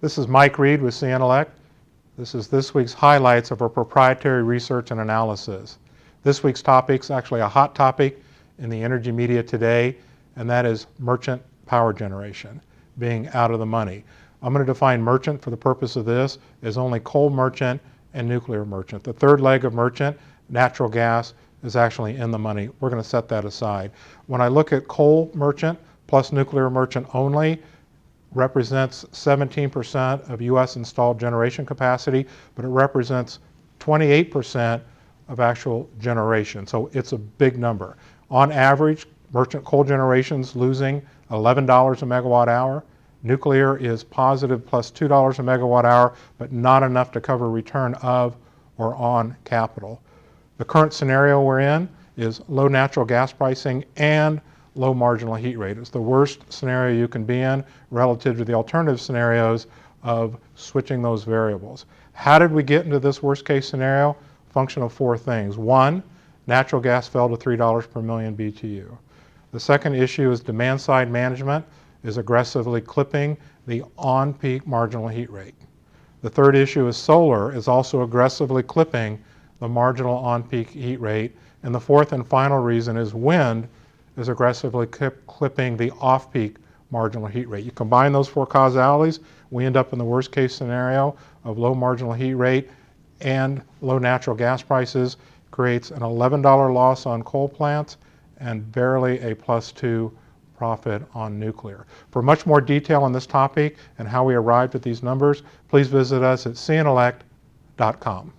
This is Mike Reed with cEntellect. This is this week's highlights of our proprietary research and analysis. This week's topic is actually a hot topic in the energy media today, and that is merchant power generation being out of the money. I'm going to define merchant for the purpose of this as only coal merchant and nuclear merchant. The third leg of merchant, natural gas, is actually in the money. We're going to set that aside. When I look at coal merchant plus nuclear merchant only, represents 17% of U.S. installed generation capacity, but it represents 28% of actual generation. So it's a big number. On average, merchant coal generation's losing $11 a megawatt hour. Nuclear is positive plus $2 a megawatt hour, but not enough to cover return of or on capital. The current scenario we're in is low natural gas pricing and low marginal heat rate. It's the worst scenario you can be in relative to the alternative scenarios of switching those variables. How did we get into this worst case scenario? Function of four things. One, natural gas fell to $3 per million BTU. The second issue is demand side management is aggressively clipping the on-peak marginal heat rate. The third issue is solar is also aggressively clipping the marginal on-peak heat rate. And the fourth and final reason is wind is aggressively clipping the off-peak marginal heat rate. You combine those four causalities, we end up in the worst case scenario of low marginal heat rate and low natural gas prices, creates an $11 loss on coal plants and barely a +2 profit on nuclear. For much more detail on this topic and how we arrived at these numbers, please visit us at cEntellect.com.